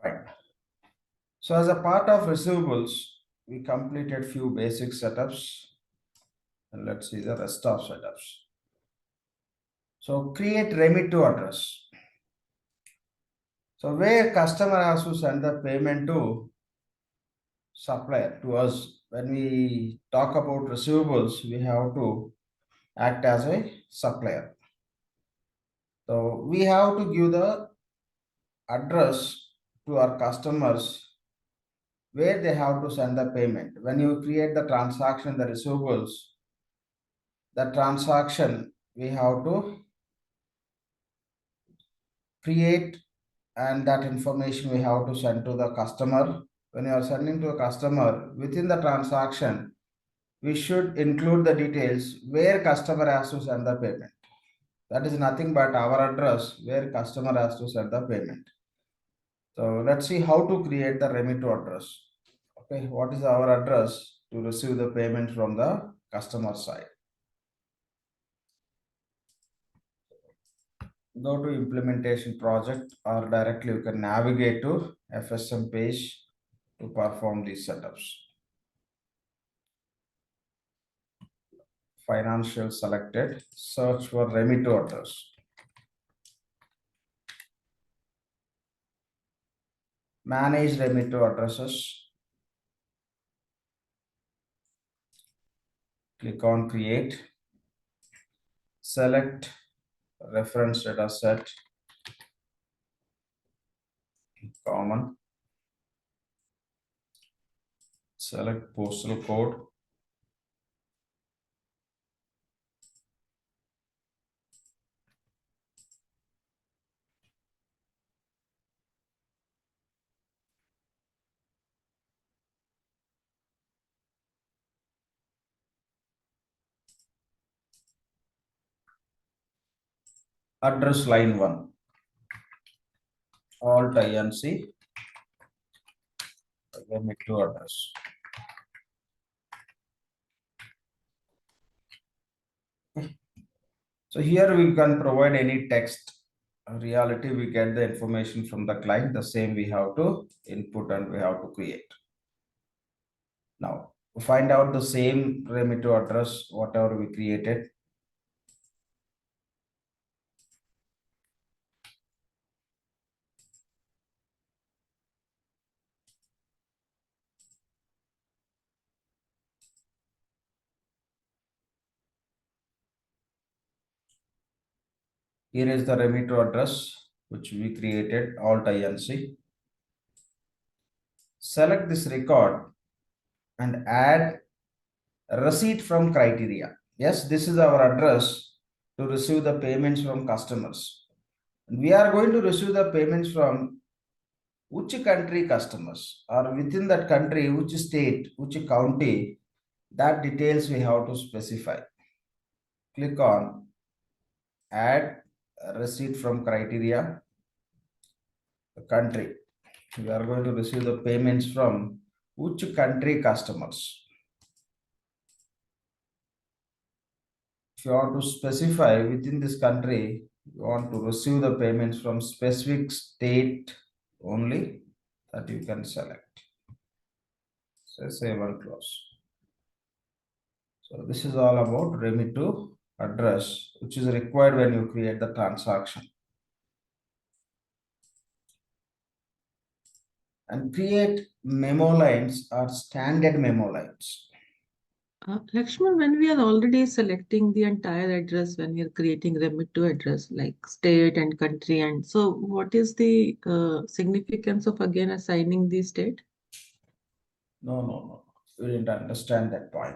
Fine. So as a part of receivables, we completed few basic setups, and let's see the rest of setups. So create remit to address. So where customer has to send the payment to supplier, to us. When we talk about receivables, we have to act as a supplier. So we have to give the address to our customers where they have to send the payment. When you create the transaction, the receivables, the transaction we have to create, and that information we have to send to the customer. When you are sending to a customer within the transaction, we should include the details where customer has to send the payment. That is nothing but our address where customer has to send the payment. So let's see how to create the remit to address. Okay, what is our address to receive the payment from the customer side? Go to implementation project, or directly you can navigate to FSM page to perform these setups. Financial selected, search for remit to address. Manage remit to addresses. Click on create. Select reference data set, common. Select postal code. Address line 1. Alt INC. Remit to address. So here we can provide any text. In reality, we get the information from the client. The same we have to input and we have to create. Now, find out the same remit to address, whatever we created. Here is the remit to address which we created, Alt INC. Select this record and add receipt from criteria. Yes, this is our address to receive the payments from customers. We are going to receive the payments from which country customers, or within that country, which state, which county, that details we have to specify. Click on add receipt from criteria, the country. We are going to receive the payments from which country customers. If you want to specify within this country, you want to receive the payments from specific state only, that you can select. So save and close. So this is all about remit to address, which is required when you create the transaction. And create memo lines or standard memo lines. Lakshman, when we are already selecting the entire address, when we are creating remit to address like state and country, and so what is the significance of again assigning the state? No. You didn't understand that point.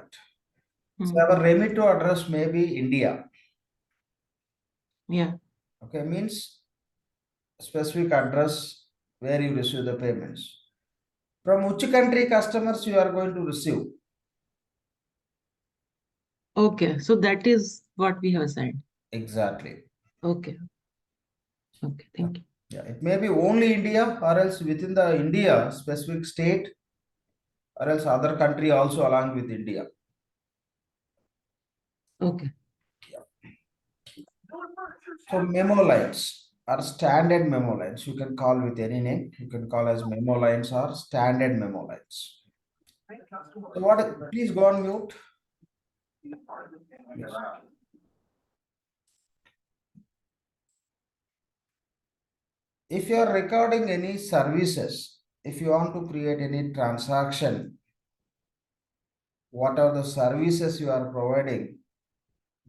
So our remit to address may be India. Yeah. Okay, means specific address where you receive the payments. From which country customers you are going to receive? Okay, so that is what we have assigned. Exactly. Okay. Okay, thank you. Yeah, it may be only India, or else within the India specific state, or else other country also along with India. Okay. Yeah. So memo lines. are standard memo lines. You can call with any name. You can call as memo lines or standard memo lines. So what? Please go on mute. Please. If you are recording any services, if you want to create any transaction, what are the services you are providing?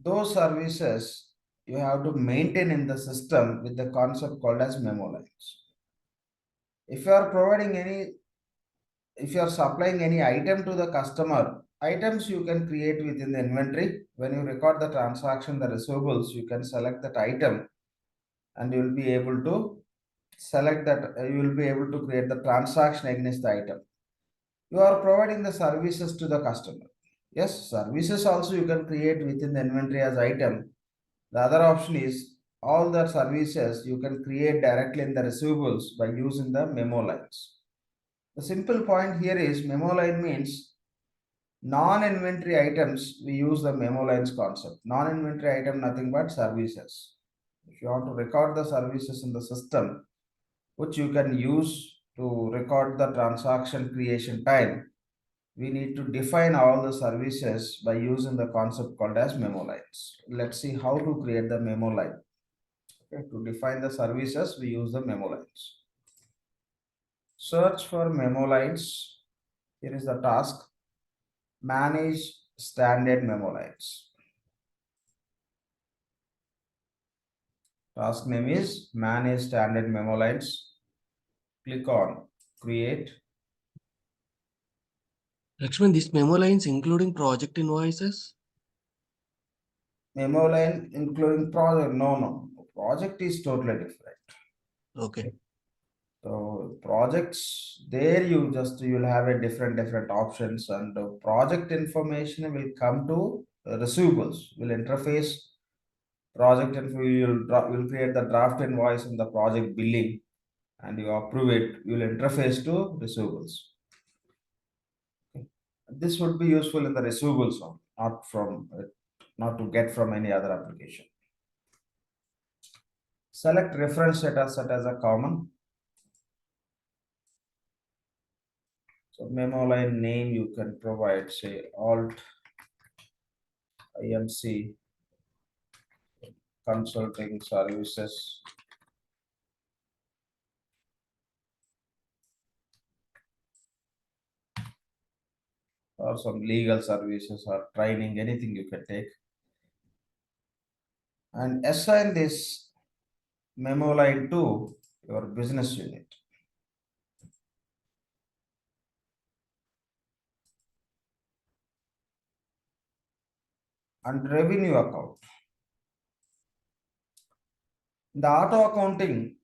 Those services you have to maintain in the system with the concept called as memo lines. If you are providing any, if you are supplying any item to the customer, items you can create within the inventory. When you record the transaction, the receivables, you can select that item and you will be able to select that, you will be able to create the transaction against the item. You are providing the services to the customer. Yes, services also you can create within the inventory as item. The other option is all the services you can create directly in the receivables by using the memo lines. The simple point here is memo line means non-inventory items, we use the memo lines concept. Non-inventory item, nothing but services. If you want to record the services in the system, which you can use to record the transaction creation time, we need to define all the services by using the concept called as memo lines. Let's see how to create the memo line. Okay, to define the services, we use the memo lines. Search for memo lines. Here is the task. Manage standard memo lines. Task name is manage standard memo lines. Click on create. Lakshman, this memo lines including project invoices? Memo line including project. No. Project is totally different. Okay. So projects there you'll have a different options, and the project information will come to receivables. Will interface project info. You'll create the draft invoice and the project billing, and you approve it. You'll interface to receivables. This would be useful in the receivables one, not to get from any other application. Select reference data set as a common. So memo line name you can provide, say alt IMC consulting services. Or some legal services or training, anything you can take. And assign this memo line to your business unit. And revenue account. In the auto accounting,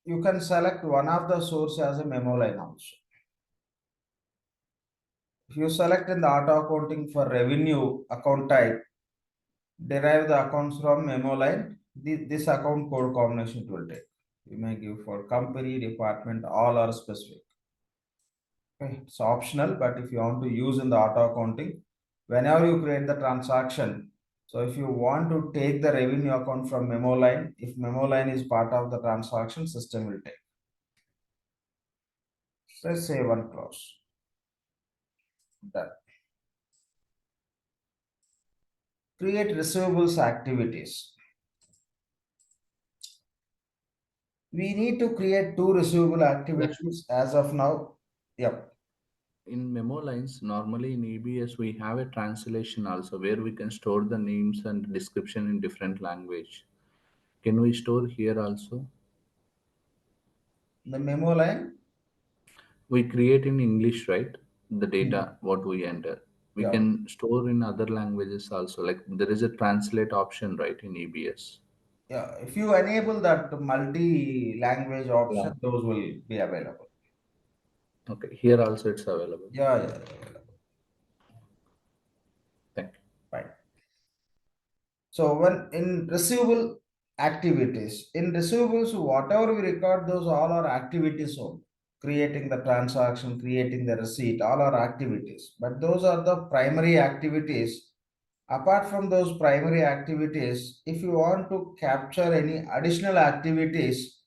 you can select one of the source as a memo line also. If you select in the auto accounting for revenue account type, derive the accounts from memo line, this account code combination it will take. You may give for company, department, all are specific. Okay, it's optional, but if you want to use in the auto accounting, whenever you create the transaction, so if you want to take the revenue account from memo line, if memo line is part of the transaction, system will take. Let's say one clause. Done. Create receivables activities. We need to create two receivable activities as of now. Yep. In memo lines, normally in EBS, we have a translation also where we can store the names and description in different language. Can we store here also? The memo line. We create in English, right? The data, what we enter. We Yeah. can store in other languages also. Like there is a translate option, right, in EBS. Yeah. If you enable that multi-language option, Yeah. those will be available. Okay, here also it's available. Yeah. Thank you. Right. So when in receivable activities, in receivables, whatever we record, those all are activities only. Creating the transaction, creating the receipt, all are activities. But those are the primary activities Apart from those primary activities, if you want to capture any additional activities,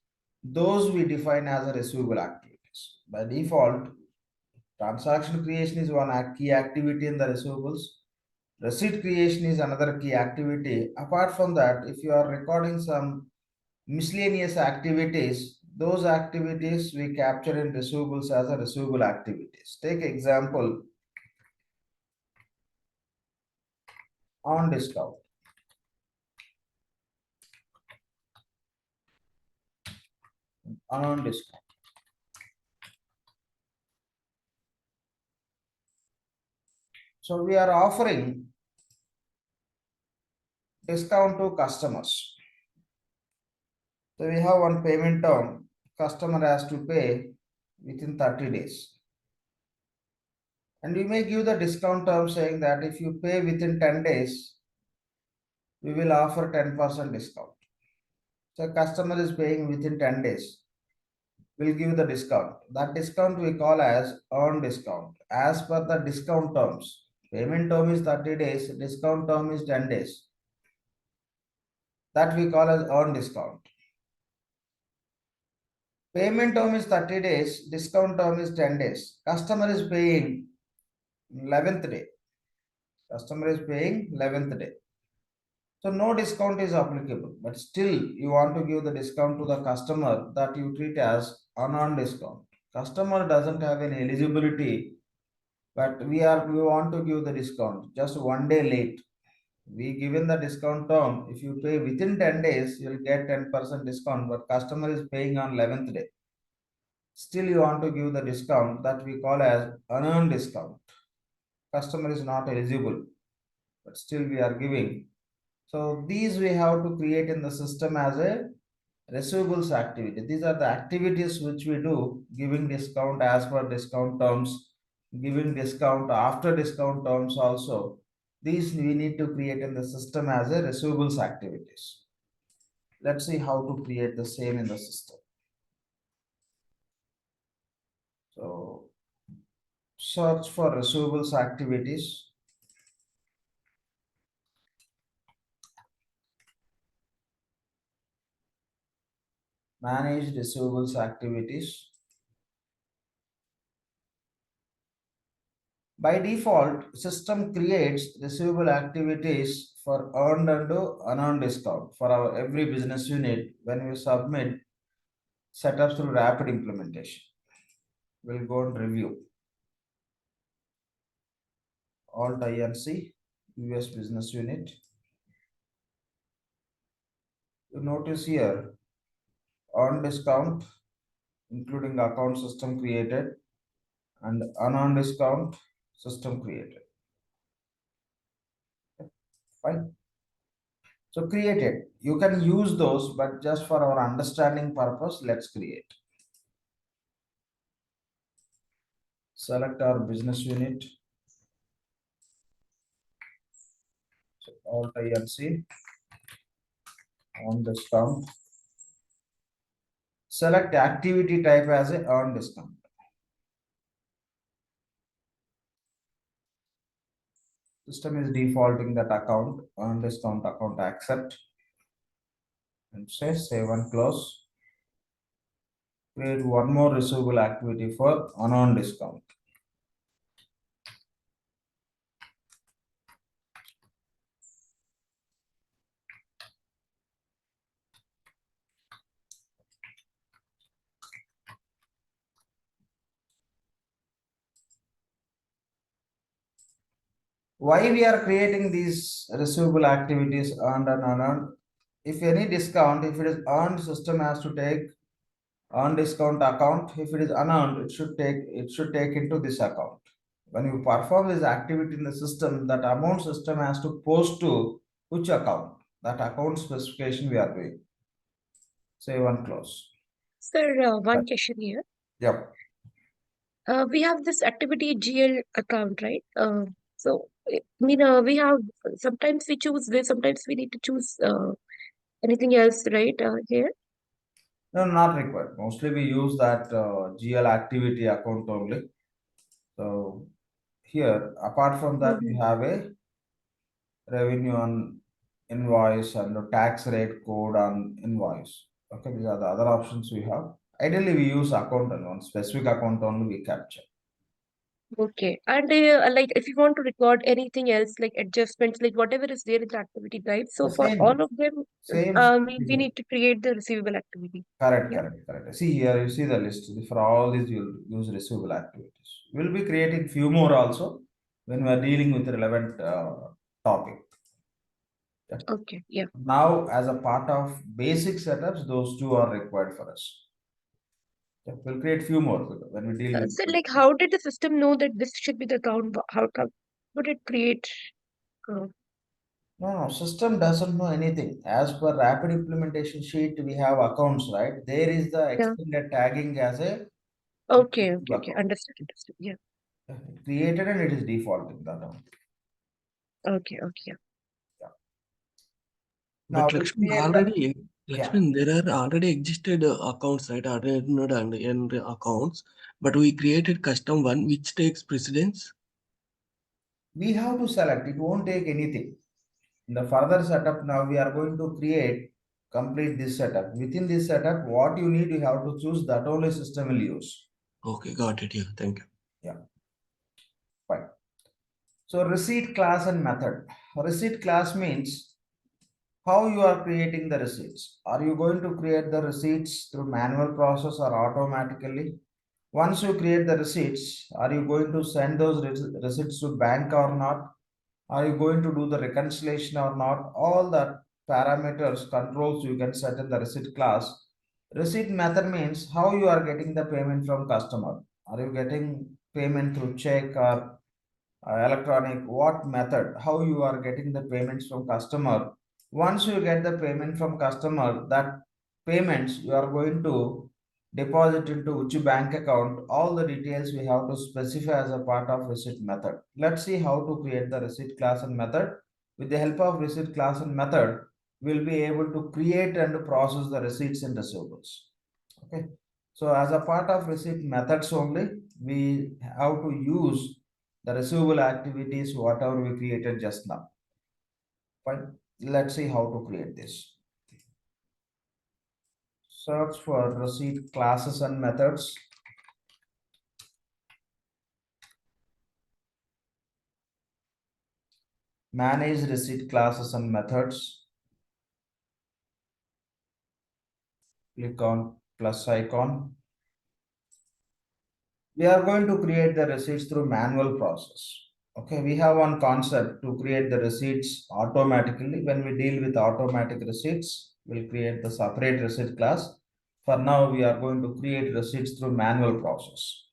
those we define as a receivable activities. By default, transaction creation is one key activity in the receivables. Receipt creation is another key activity. Apart from that, if you are recording some miscellaneous activities, those activities we capture in receivables as a receivable activities. Take example on discount. On discount. So we are offering discount to customers. So we have one payment term. Customer has to pay within 30 days. And we may give the discount term saying that if you pay within 10 days, we will offer 10% discount. So customer is paying within 10 days. We'll give the discount. That discount we call as earned discount. As per the discount terms. Payment term is 30 days, discount term is 10 days. That we call as earned discount. Payment term is 30 days, discount term is 10 days. Customer is paying 11th day. Customer is paying 11th day. So no discount is applicable, but still you want to give the discount to the customer that you treat as unearned discount. Customer doesn't have any eligibility, but we want to give the discount just one day late. We given the discount term. If you pay within 10 days, you'll get 10% discount, but customer is paying on 11th day. Still you want to give the discount that we call as unearned discount. Customer is not eligible, but still we are giving. So these we have to create in the system as a receivables activity. These are the activities which we do, giving discount as per discount terms, giving discount after discount terms also. These we need to create in the system as a receivables activities. Let's see how to create the same in the system. So search for receivables activities. Manage receivables activities. By default, system creates receivable activities for earned and unearned discount for our every business unit when we submit setup through rapid implementation. We'll go and review. Alt INC, US business unit. You notice here, earned discount, including account system created, and unearned discount system created. Fine. So created. You can use those, but just for our understanding purpose, let's create. Select our business unit. So Alt INC on discount. Select activity type as a earn discount. System is defaulting that account, earn discount account, accept. And say save and close. Create one more receivable activity for unearned discount. Why we are creating these receivable activities earned and unearned? If any discount, if it is earned, system has to take earned discount account. If it is unearned, it should take into this account. When you perform this activity in the system, that amount system has to post to which account? That account specification we are doing. Save and close. Sir, one question here. Yep. We have this activity GL account, right? So, we have sometimes we choose this, sometimes we need to choose anything else, right? Here. No, not required. Mostly we use that GL activity account only. So here, apart from that, we have a revenue on invoice and the tax rate code on invoice. Okay, these are the other options we have. Ideally, we use account and one specific account only we capture. Okay. And like if you want to record anything else, like adjustments, like whatever is there in the activity guide. So The for all same, of them, same. we need to create the receivable activity. Correct, Yeah. correct, correct. See here, you see the list. For all these, you'll use receivable activities. We'll be creating few more also when we are dealing with the relevant topic. Yeah. Okay. Yeah. Now, as a part of basic setups, those two are required for us. Yeah, we'll create few more when we deal with. So like how did the system know that this should be the account? How would it create? Uh, No, system doesn't know anything. As per rapid implementation sheet, we have accounts, right? There is the yeah. extended tagging as a Okay. relative Okay. Okay. account. Understood. Understood. Yeah. Created and it is defaulting that one. Okay. Okay. Yeah. Now But we Lakshman, create the, yeah. There are already existed accounts, right? Already and accounts, but we created custom one which takes precedence. We have to select, it won't take anything. In the further setup, now we are going to complete this setup. Within this setup, what you need, you have to choose that only system will use. Okay, got it. Yeah, thank you. Yeah, fine. So receipt class and method. Receipt class means how you are creating the receipts. Are you going to create the receipts through manual process or automatically? Once you create the receipts, are you going to send those receipts to bank or not? Are you going to do the reconciliation or not? All the parameters, controls you can set in the receipt class. Receipt method means how you are getting the payment from customer. Are you getting payment through check or electronic? What method? How you are getting the payments from customer? Once you get the payment from customer, that payments you are going to deposit into which bank account, all the details we have to specify as a part of receipt method. Let's see how to create the receipt class and method. With the help of receipt class and method, we'll be able to create and process the receipts and receivables. Okay. So as a part of receipt methods only, we have to use the receivable activities, whatever we created just now. Fine. Let's see how to create this. Search for receipt classes and methods. Manage receipt classes and methods. Click on plus icon. We are going to create the receipts through manual process. Okay, we have one concept to create the receipts automatically. When we deal with automatic receipts, we'll create the separate receipt class. For now, we are going to create receipts through manual process.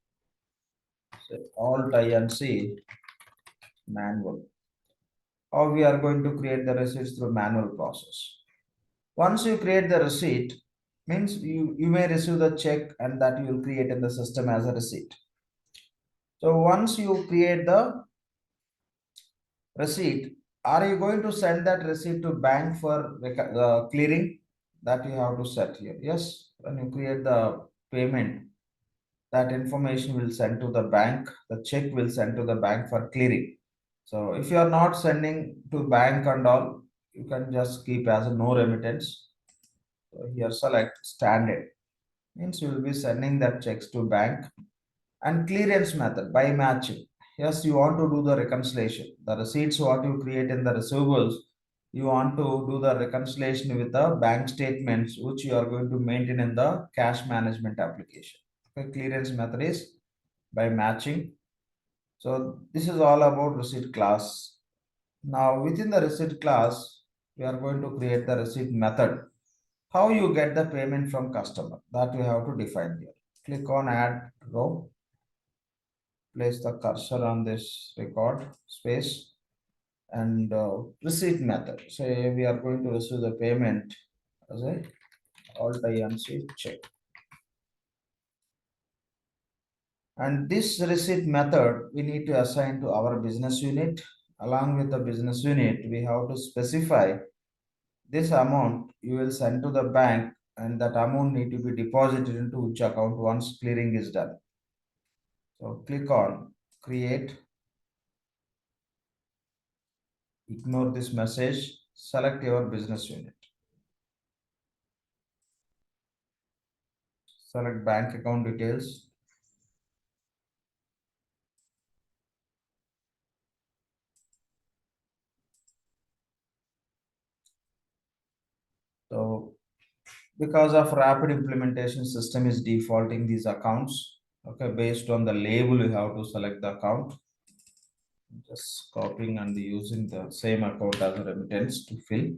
So Alt I and C, manual. How we are going to create the receipts through manual process. Once you create the receipt, means you may receive the check and that you will create in the system as a receipt. So once you create the receipt, are you going to send that receipt to bank for clearing? That you have to set here. Yes, when you create the payment, that information will send to the bank. The check will send to the bank for clearing. So if you are not sending to bank and all, you can just keep as a no remittance. So here select standard. Means you will be sending that checks to bank. And clearance method by matching. Yes, you want to do the reconciliation. The receipts what you create in the receivables, you want to do the reconciliation with the bank statements which you are going to maintain in the cash management application. Okay, clearance method is by matching. So this is all about receipt class. Now within the receipt class, we are going to create the receipt method. How you get the payment from customer, that we have to define here. Click on add row. Place the cursor on this record space and receipt method. Say we are going to receive the payment as a Alt INC check. And this receipt method we need to assign to our business unit. Along with the business unit, we have to specify this amount you will send to the bank and that amount need to be deposited into which account once clearing is done. So click on create. Ignore this message, select your business unit. Select bank account details. So because of rapid implementation, system is defaulting these accounts. Okay, based on the label, you have to select the account. Just copying and using the same account as a remittance to fill.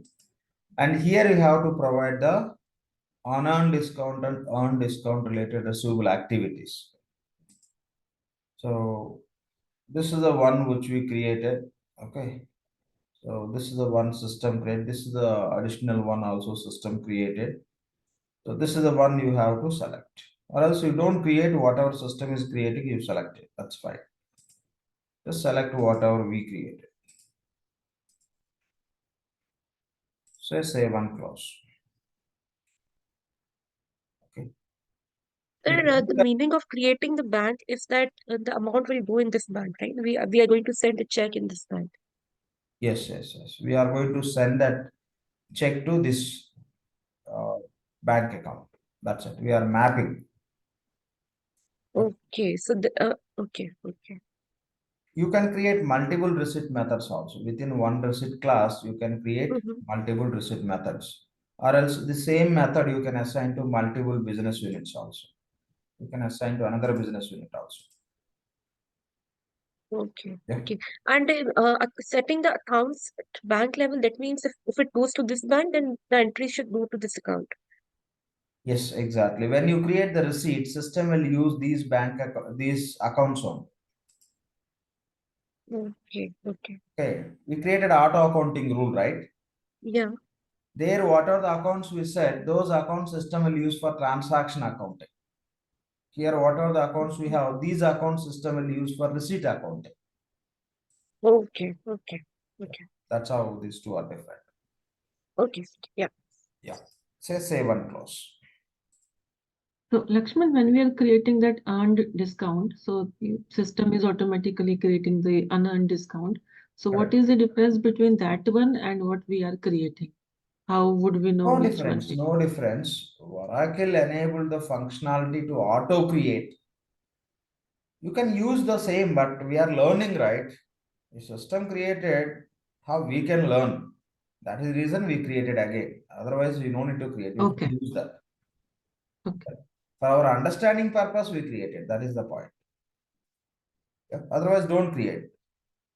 And here you have to provide the unearned discount and earned discount related receivable activities. So this is the one which we created. Okay. So this is the one system created. This is the additional one also system created. So this is the one you have to select. Or else you don't create whatever system is creating, you select it. That's fine. Just select whatever we created. So save and close. Okay. Sir, the meaning of creating the bank is that the amount will go in this bank, right? We are going to send a check in this bank. Yes, yes, yes. We are going to send that check to this uh, bank account. That's it. We are mapping. Okay, so okay. You can create multiple receipt methods also. Within one receipt class, you can create Mm-hmm. multiple receipt methods. Or else the same method you can assign to multiple business units also. You can assign to another business unit also. Okay, Yeah. okay. And setting the accounts at bank level, that means if it goes to this bank, then the entry should go to this account. Yes, exactly. When you create the receipt, system will use these accounts on. Okay, okay. Okay. We created auto accounting rule, right? Yeah. There, what are the accounts we said? Those accounts system will use for transaction accounting. Here, what are the accounts we have? These account system will use for receipt accounting. Okay, okay, okay, That's how these two are different. okay. Yeah. Yeah. Say save and close. So Lakshman, when we are creating that earned discount, so the system is automatically creating the unearned discount. So what Correct. is the difference between that one and what we are creating? How would we know No which one? difference, no difference. Oracle enabled the functionality to auto create. You can use the same, but we are learning, right? The system created how we can learn. That is the reason we created again. Otherwise, we don't need to create. You Okay, can use that. okay. For our understanding purpose, we created. That is the point. Yeah? Otherwise, don't create.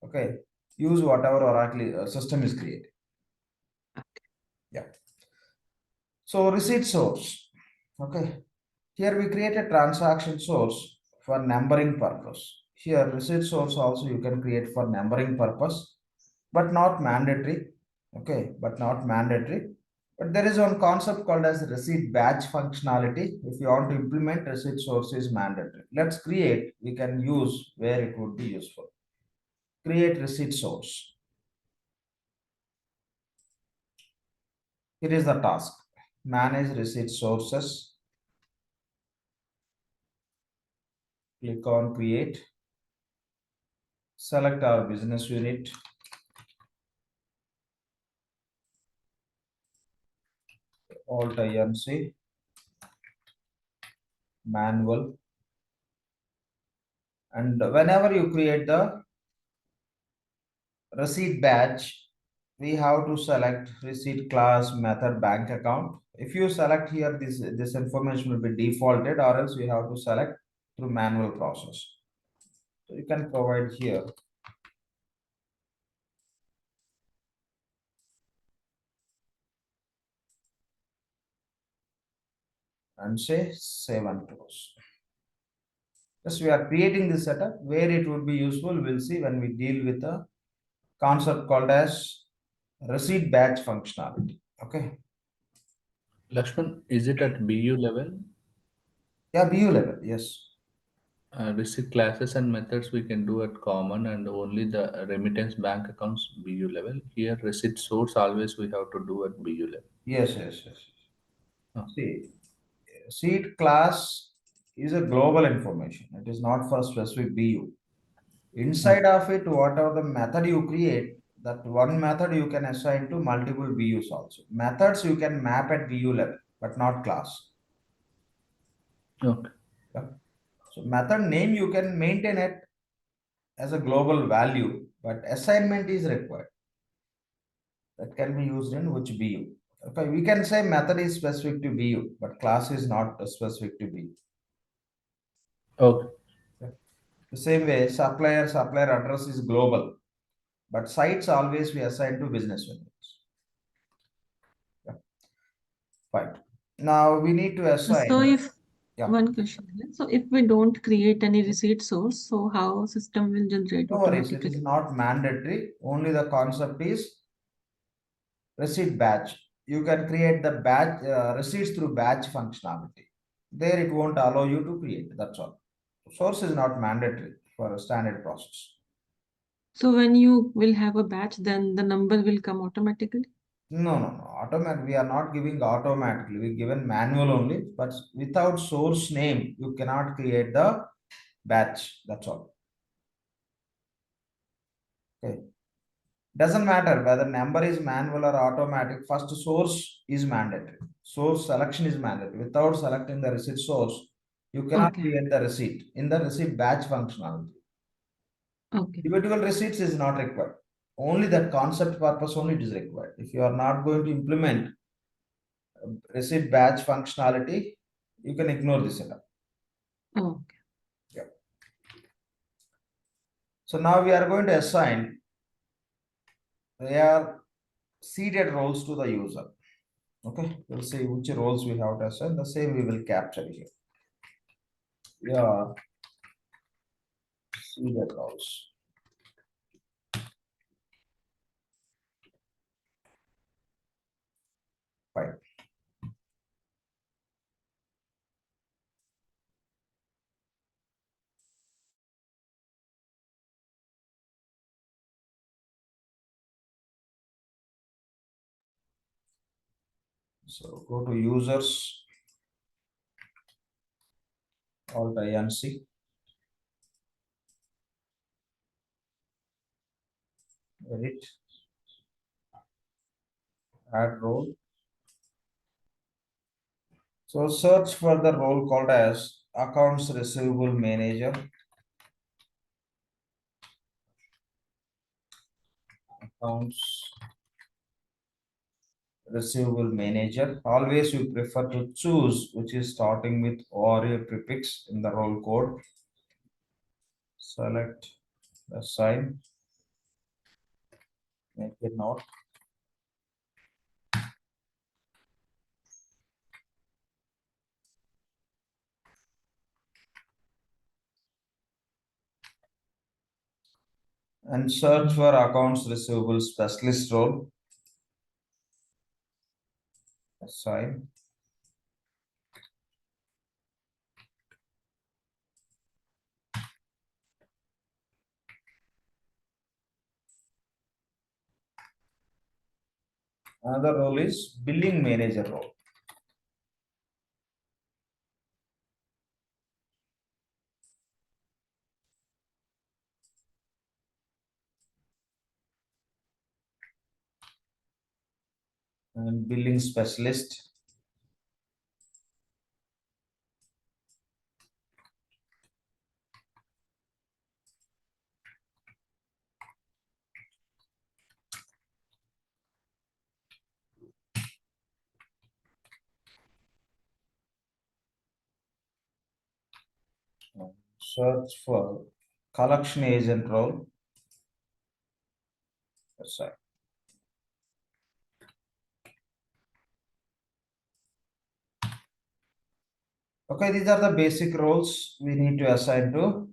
Okay. Use whatever Oracle system is created. Yeah. So receipt source. Okay. Here we create a transaction source for numbering purpose. Here receipt source also you can create for numbering purpose, but not mandatory. Okay, but not mandatory. But there is one concept called as receipt batch functionality. If you want to implement receipt source is mandatory. Let's create, we can use where it would be useful. Create receipt source. Here is the task. Manage receipt sources. Click on create. Select our business unit. Alt INC. Manual. And whenever you create the receipt batch, we have to select receipt class, method, bank account. If you select here, this information will be defaulted, or else we have to select through manual process. So you can provide here. And say save and close. Yes, we are creating this setup. Where it would be useful, we'll see when we deal with a concept called as receipt batch functionality. Okay. Lakshman, is it at BU level? Yeah, BU level. Yes. Receipt classes and methods we can do at common and only the remittance bank accounts BU level. Here, receipt source always we have to do at BU level. Yes, yes, yes. Ah. See, seed class is a global information. It is not for specific BU. Inside of it, whatever the method you create, that one method you can assign to multiple views also. Methods you can map at view level, but not class. Okay. Yeah. So method name you can maintain it as a global value, but assignment is required. That can be used in which BU. Okay, we can say method is specific to BU, but class is not specific to BU. Okay. Okay. The same way, supplier address is global, but sites always we assign to business units. Yeah. Fine. Now we need to assign. So if Yeah. one question here. So if we don't create any receipt source, so how system will generate No worries, it automatically? is not mandatory. Only the concept is receipt batch. You can create the batch receipts through batch functionality. There it won't allow you to create. That's all. Source is not mandatory for a standard process. So when you will have a batch, then the number will come automatically? No. Automatic. We are not giving automatically. We given manual only, but without source name, you cannot create the batch. That's all. Okay. Doesn't matter whether number is manual or automatic. First source is mandatory. Source selection is mandatory. Without selecting the receipt source, you cannot Okay. create the receipt in the receipt batch functionality. Okay. Individual receipts is not required. Only that concept purpose only it is required. If you are not going to implement receipt batch functionality, you can ignore this setup. Okay. Yeah. So now we are going to assign their seeded roles to the user. Okay, we'll see which roles we have to assign. The same we will capture here. Yeah, seeded roles. Fine. So go to users, Alt INC, edit, add role. So search for the role called as accounts receivable manager. Accounts receivable manager. Always you prefer to choose which is starting with or a prefix in the role code. Select the sign. Make a note. And search for accounts receivable specialist role. Assign. Another role is billing manager role. And billing specialist. Search for collection agent role. Assign. Okay, these are the basic roles we need to assign to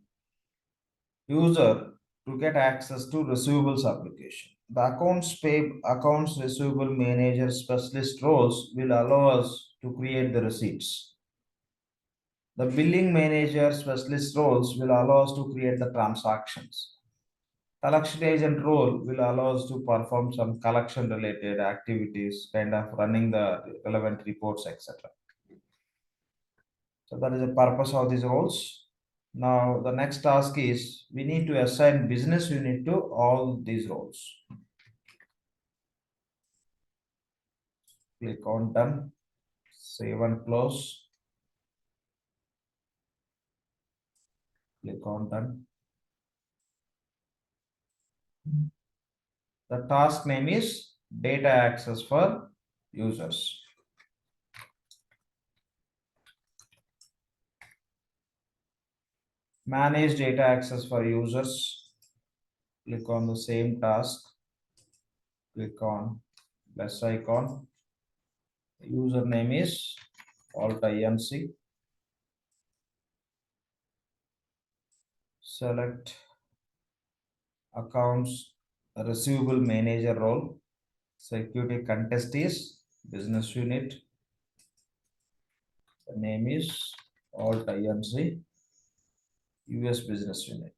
user to get access to receivables application. The accounts receivable manager specialist roles will allow us to create the receipts. The billing manager specialist roles will allow us to create the transactions. Collection agent role will allow us to perform some collection related activities, kind of running the relevant reports, etc. So that is the purpose of these roles. Now the next task is we need to assign business unit to all these roles. Click on done, save and close. Click on done. The task name is data access for users. Manage data access for users. Click on the same task. Click on plus icon. Username is Alt INC. Select accounts receivable manager role. Security contest is business unit. The name is Alt INC US business unit.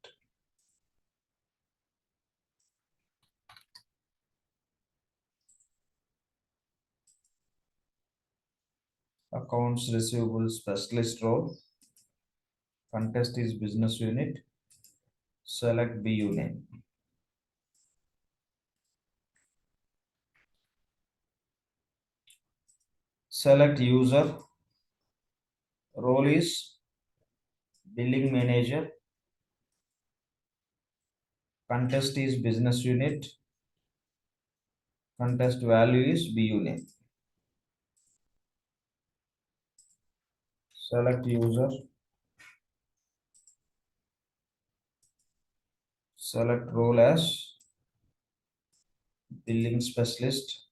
Accounts receivable specialist role. Contest is business unit. Select BU name. Select user. Role is billing manager. Contest is business unit. Contest value is BU name. Select user. Select role as billing specialist.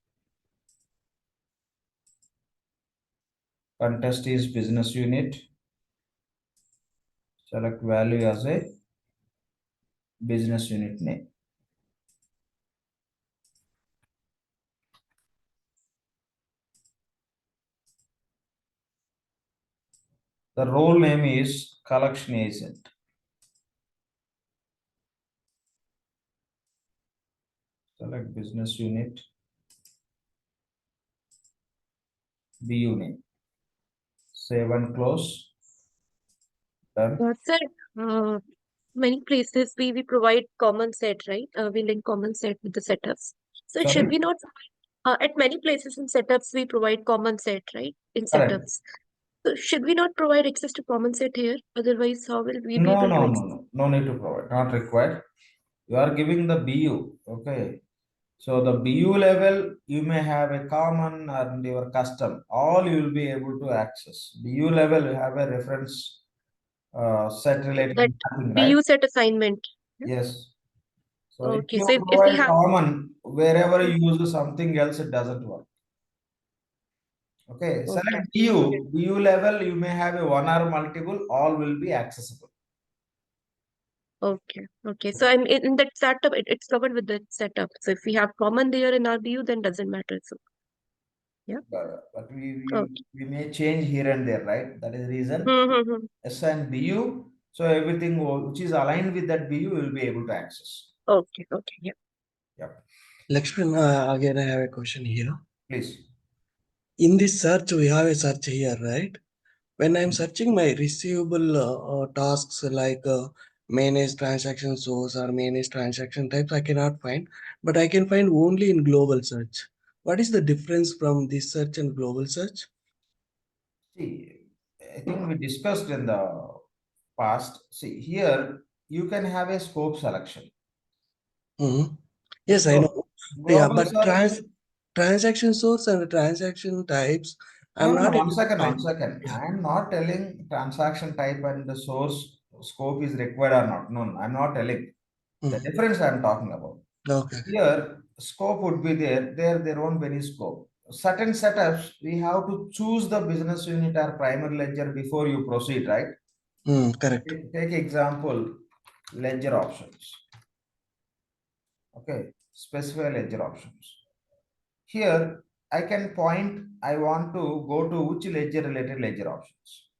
Contest is business unit. Select value as a business unit name. The role name is collection agent. Select business unit. BU name. Save and close. Done. Sir, many places we provide common set, right? We link common set with the setups. So should Sorry? we not, at many places in setups, we provide common set, right? In Correct. setups. So should we not provide access to common set here? Otherwise, how will we be No, able to no, no, access? no. No need to provide. Not required. You are giving the BU. Okay. So the BU level, you may have a common and your custom. All you will be able to access. BU level, you have a reference set related That mapping, right? BU set assignment. Yeah? Yes. So if Okay, you so if we provide have, common, wherever you use something else, it doesn't work. Okay. okay, Select okay, BU level, you may have a one or multiple, all will be accessible. okay, okay. So I'm in that setup, it's covered with that setup. So if we have common there in our BU, then doesn't matter. So yeah, But okay. we may change here and there, right? That is the reason. Mm-hmm. Assign BU. So everything which is aligned with that BU will be able to access. Okay, okay, yeah. Yep. Lakshman, again, I have a question here. Please. In this search, we have a search here, right? When I'm searching my receivable tasks like manage transaction source or manage transaction types, I cannot find, but I can find only in global search. What is the difference from this search and global search? See, I think we discussed in the past. See, here you can have a scope selection. Mhm. Yes, I know. Yeah, Global but search. transaction source and transaction types, No, I'm no, not able one to second, one find. second. I am not telling transaction type and the source scope is required or not. No, no, I'm not telling. The Mhm. difference I'm talking about. Okay. Here, scope would be there. There won't be any scope. Certain setups, we have to choose the business unit or primary ledger before you proceed, right? Correct. Take example, ledger options. Okay, specify ledger options. Here, I can point, I want to go to which ledger related ledger options.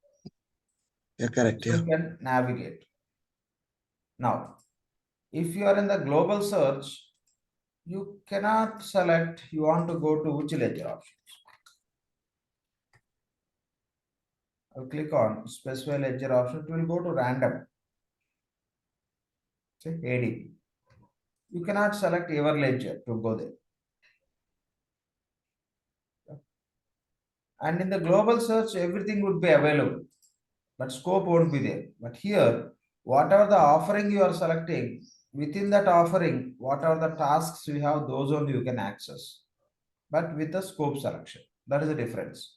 Yeah, correct. So Yeah. you can navigate. Now, if you are in the global search, you cannot select, you want to go to which ledger options. I'll click on specify ledger option, it will go to random. Say AD. You cannot select your ledger to go there. And in the global search, everything would be available, but scope won't be there. But here, whatever the offering you are selecting, within that offering, what are the tasks we have, those only you can access, but with the scope selection. That is the difference.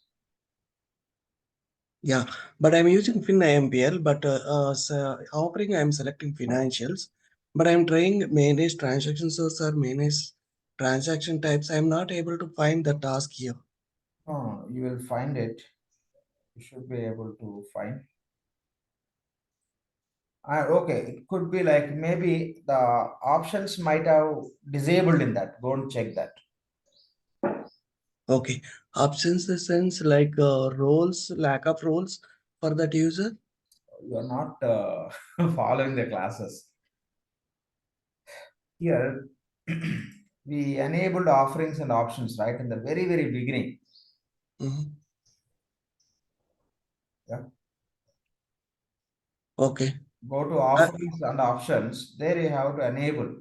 Yeah, but I'm using FinIMPL, but offering I'm selecting financials, but I'm trying manage transaction source or manage transaction types. I'm not able to find the task here. Oh, you will find it. You should be able to find. Okay, it could be like maybe the options might have disabled in that. Go and check that. Okay, options the sense like roles, lack of roles for that user. You are not following the classes. Here, we enabled offerings and options right in the very, very beginning. Mhm. Yeah. Okay. Go to offerings and options. There you have to enable.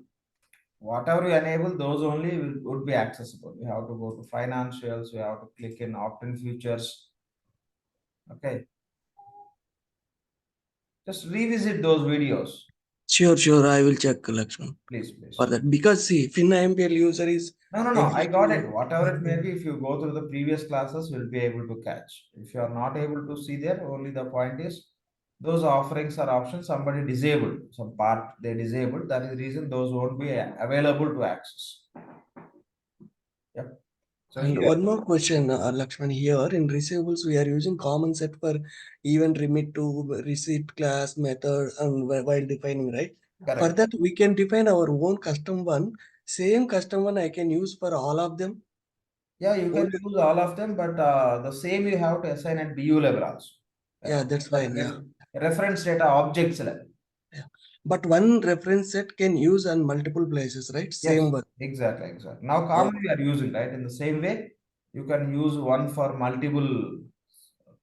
Whatever you enable, those only would be accessible. You have to go to financials. You have to click in opt-in features. Okay. Just revisit those videos. Sure. I will check, Lakshman, Please, for please. that because see, FinIMPL user is No. I got existing. it. Whatever it may be, if you go through the previous classes, you'll be able to catch. If you are not able to see there, only the point is those offerings or options somebody disabled. Some part they disabled. That is the reason those won't be available to access. Yep. So And here, one more question, Lakshman. Here in receivables, we are using common set for even remit to receipt class method and while defining, right? For correct. that, we can define our own custom one. Same custom one I can use for all of them. Yeah, you can Only, use all of them, but the same you have to assign at BU level also. yeah, that's That fine. Yeah, reference data objects level. yeah. But one reference set can use on multiple places, right? Yes, Same one. exactly. Now, Oh, commonly we are using, right? In the same way, you can use one for multiple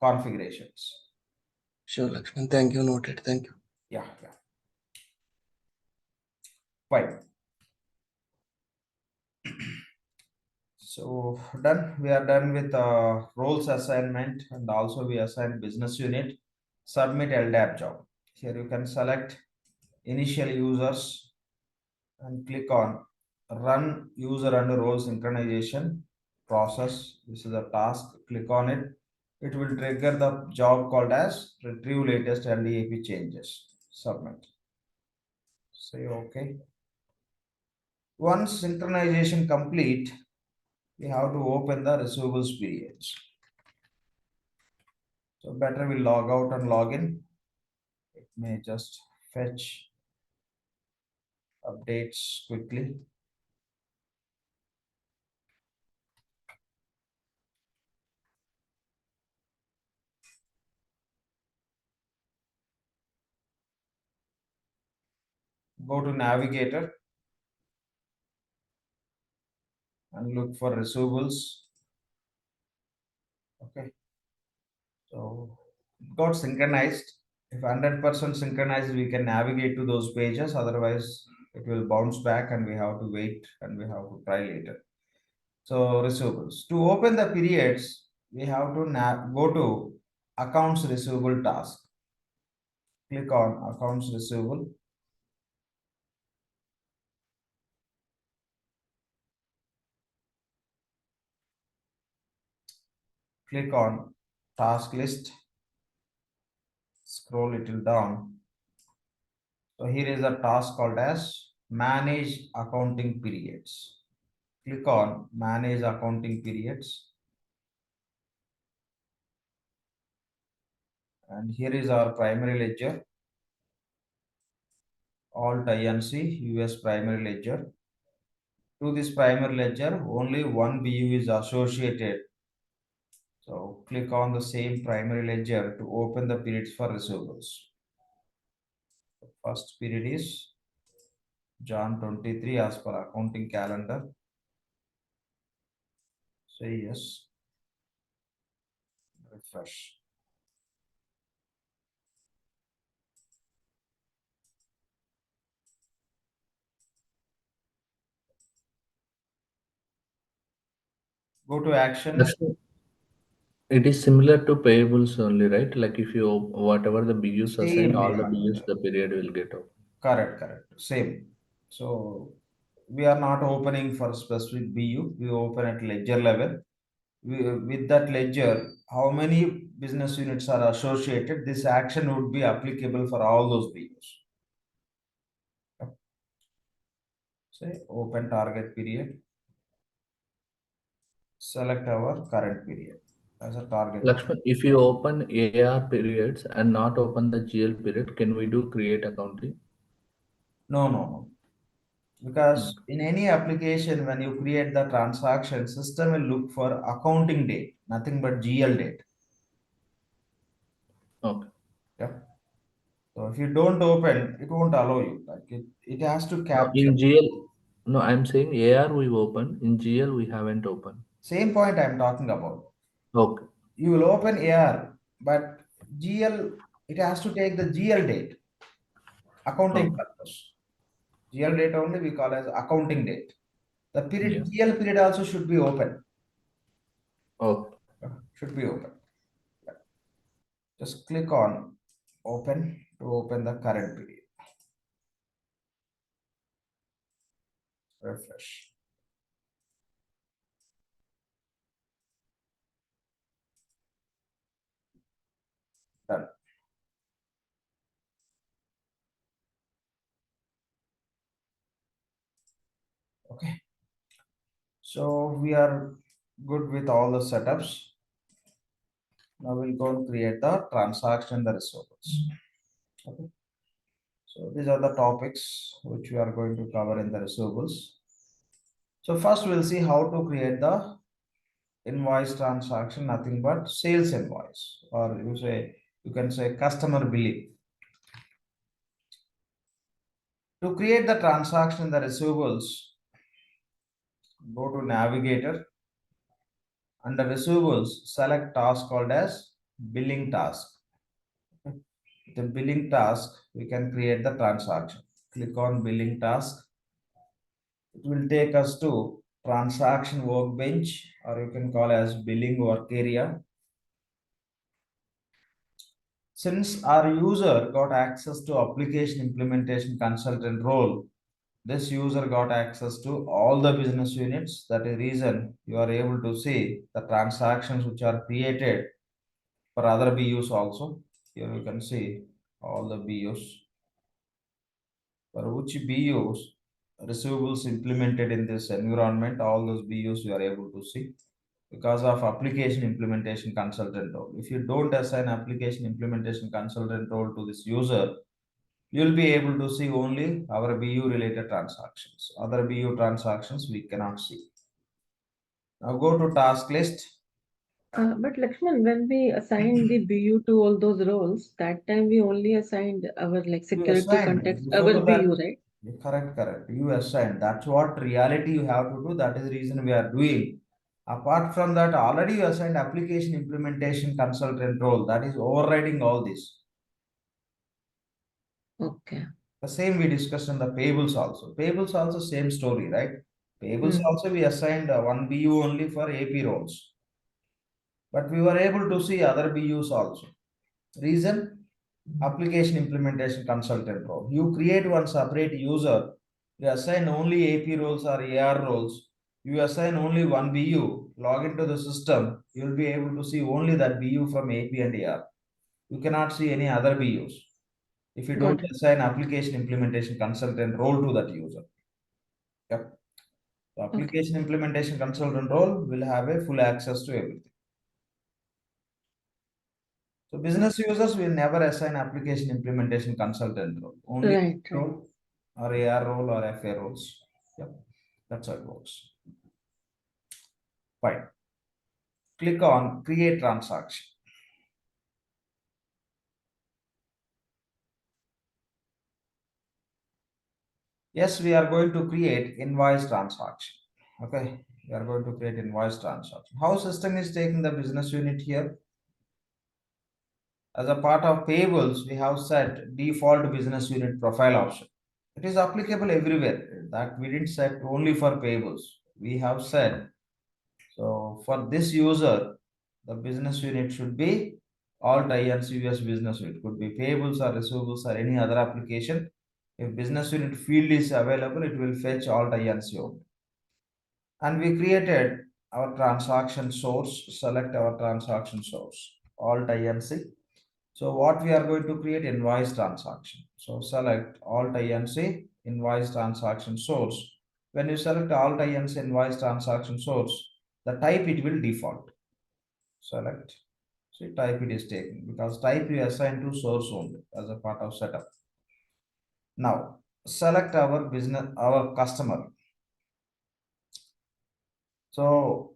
configurations. sure, Lakshman. Thank you. Noted. Thank you. Yeah. Fine. So done. We are done with roles assignment, and also we assign business unit. Submit LDAP job. Here you can select initial users and click on run user and role synchronization process. This is a task. Click on it. It will trigger the job called as retrieve latest LDAP changes. Submit. Say okay. Once synchronization complete, we have to open the receivables periods. So better we log out and log in. It may just fetch updates quickly. Go to navigator and look for receivables. Okay. So it got synchronized. If 100% synchronized, we can navigate to those pages. Otherwise, it will bounce back and we have to wait and we have to try later. So receivables. To open the periods, we have to go to accounts receivable task. Click on accounts receivable. Click on task list. Scroll little down. So here is a task called as manage accounting periods. Click on manage accounting periods. And here is our primary ledger. Alt INC US primary ledger. To this primary ledger, only one BU is associated. So click on the same primary ledger to open the periods for receivables. The first period is Jan 23 as per accounting calendar. Say yes. Refresh. Go to actions. Lakshman, It is similar to payables only, right? Like if you whatever the BUs assigned, Same, all the yeah. BUs the period will get open. Correct. Same. So we are not opening for specific BU. We open at ledger level. With that ledger, how many business units are associated? This action would be applicable for all those BUs. Say open target period. Select our current period as a target. Lakshman, if you open AR periods and not open the GL period, can we do create accounting? No. Because Okay. in any application, when you create the transaction, system will look for accounting date, nothing but GL date. Okay. Yeah. So if you don't open, it won't allow you. Like it has to No, capture. in GL, no, I'm saying AR we open. In GL we haven't opened. Same point I'm talking about. Okay. You will open AR, but GL, it has to take the GL date, accounting Okay. purpose. GL date only we call as accounting date. The period Yeah. GL period also should be open. Okay. Should be open. Just click on open to open the current period. Refresh. Done. Okay. So we are good with all the setups. Now we'll go and create the transaction, the receivables. Okay. So these are the topics which we are going to cover in the receivables. So first we'll see how to create the invoice transaction, nothing but sales invoice, or you can say customer billing. To create the transaction, the receivables, go to navigator. Under receivables, select task called as billing task. The billing task, we can create the transaction. Click on billing task. It will take us to transaction workbench, or you can call as billing work area. Since our user got access to application implementation consultant role, this user got access to all the business units. That is the reason you are able to see the transactions which are created for other BUs also. Here you can see all the BUs. For which BUs receivables implemented in this environment, all those BUs you are able to see because of application implementation consultant role. If you don't assign application implementation consultant role to this user, you'll be able to see only our BU related transactions. Other BU transactions we cannot see. Now go to task list. But Lakshman, when we assigned the BU to all those roles, that time we only assigned our like You security assign context, our before BU, that. right? Correct. You assign. That's what reality you have to do. That is the reason we are doing. Apart from that, already you assigned application implementation consultant role. That is overriding all this. Okay. The same we discussed in the payables also. Payables also same story, right? Payables also we assigned one BU only for AP roles. But we were able to see other BUs also. Reason? Application implementation consultant role. You create one separate user. You assign only AP roles or AR roles. You assign only one BU. Log into the system. You'll be able to see only that BU from AP and AR. You cannot see any other BUs if you don't Got it. assign application implementation consultant role to that user. Yep. The Okay. application implementation consultant role will have a full access to everything. So business users will never assign application implementation consultant role, only Right. role or AR role or FA roles. Yep, that's how it works. Fine. Click on create transaction. Yes, we are going to create invoice transaction. Okay, we are going to create invoice transaction. How system is taking the business unit here? As a part of payables, we have set default business unit profile option. It is applicable everywhere. That we didn't set only for payables. We have said, so for this user, The business unit should be Alt INC US business unit. Could be payables or receivables or any other application. If business unit field is available, it will fetch Alt INC only. And we created our transaction source. Select our transaction source, Alt INC. So what we are going to create invoice transaction. So select Alt INC invoice transaction source. When you select Alt INC invoice transaction source, the type it will default. Select. See, type it is taken because type you assign to source only as a part of setup. Now select our business, our customer. So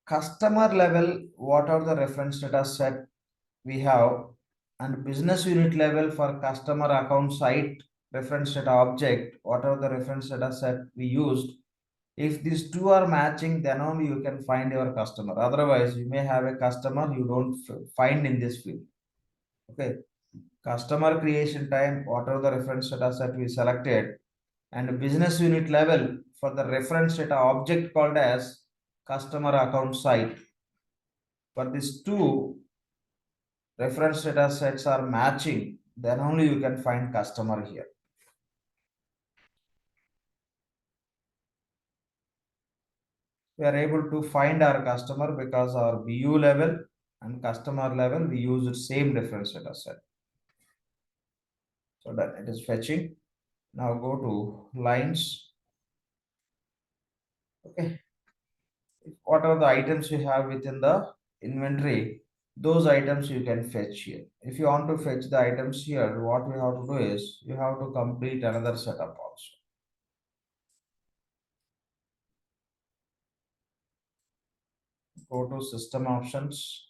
customer level, what are the reference data set we have, and business unit level for customer account site reference data object, what are the reference data set we used. If these two are matching, then only you can find your customer. Otherwise, you may have a customer you don't find in this field. Okay. Customer creation time, what are the reference data set we selected, and business unit level for the reference data object called as customer account site. For these two reference data sets are matching, then only you can find customer here. We are able to find our customer because our BU level and customer level, we use the same reference data set. So that it is fetching. Now go to lines. Okay. What are the items you have within the inventory? Those items you can fetch here. If you want to fetch the items here, what we have to do is you have to complete another setup also. Go to system options.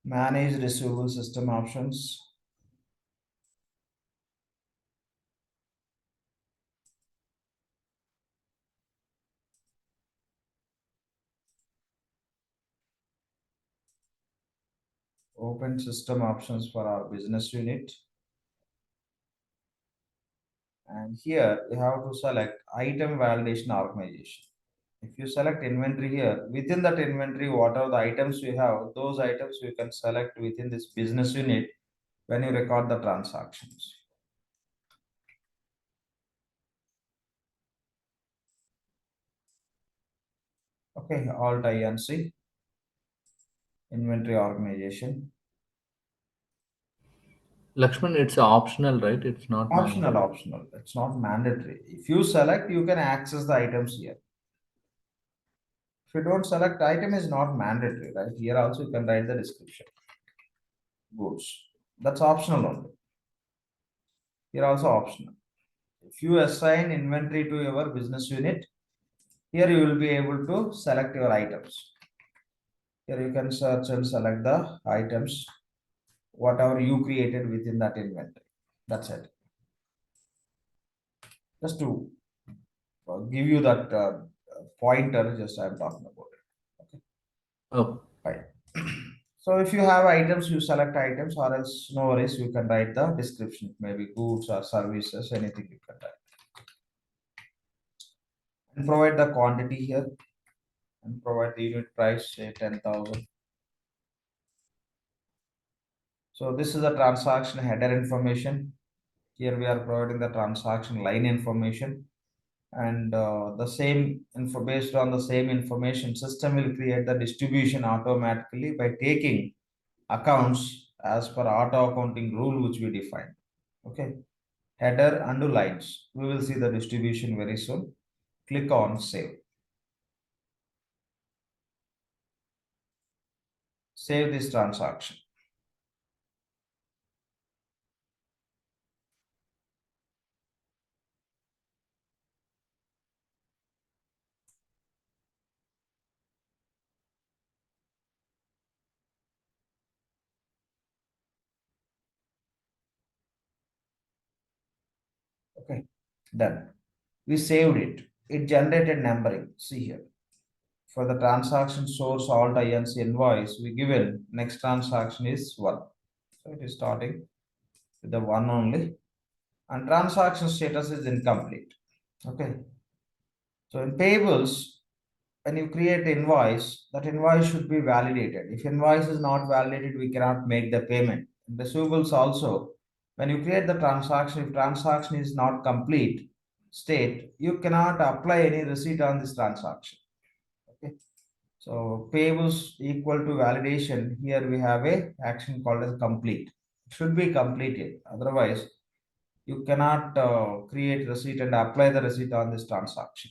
Manage receivable system options. Open system options for our business unit. And here you have to select item validation organization. If you select inventory here, within that inventory, what are the items you have, those items you can select within this business unit when you record the transactions. Okay, Alt INC, inventory organization. Lakshman, it's optional, right? It's not mandatory. Optional. It's not mandatory. If you select, you can access the items here. If you don't select, item is not mandatory, right? Here also you can write the description. Goods. That's optional only. Here also optional. If you assign inventory to your business unit, here you will be able to select your items. Here you can search and select the items, whatever you created within that inventory. That's it. Just to give you that pointer, just I'm talking about it. Okay. Oh, Right. So if you have items, you select items, or else no worries, you can write the description, maybe goods or services, anything you can write. And provide the quantity here and provide the unit price, say 10,000. So this is the transaction header information. Here we are providing the transaction line information, and the same info, based on the same information, system will create the distribution automatically by taking accounts as per auto accounting rule which we defined. Okay, header and lines. We will see the distribution very soon. Click on save. Save this transaction. Okay, done. We saved it. It generated numbering. See here. For the transaction source Alt INC invoice, we given next transaction is 1. So it is starting with the 1 only. and transaction status is incomplete. Okay. So in payables, when you create invoice, that invoice should be validated. If invoice is not validated, we cannot make the payment. In receivables also, when you create the transaction, if transaction is not complete state, you cannot apply any receipt on this transaction. Okay. So payables equal to validation. Here we have a action called as complete. It should be completed. Otherwise, you cannot create receipt and apply the receipt on this transaction.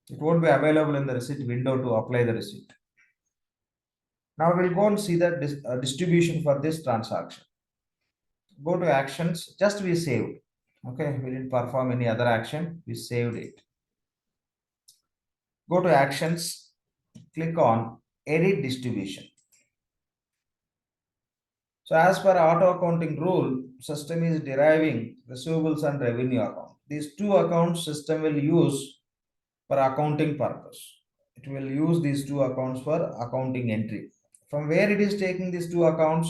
It won't be available in the receipt window to apply the receipt. Now we'll go and see the distribution for this transaction. Go to actions, just we saved. Okay, we didn't perform any other action, we saved it. Go to actions, click on edit distribution. So as per auto accounting rule, system is deriving receivables and revenue account. These two accounts system will use for accounting purpose. It will use these two accounts for accounting entry. From where it is taking these two accounts?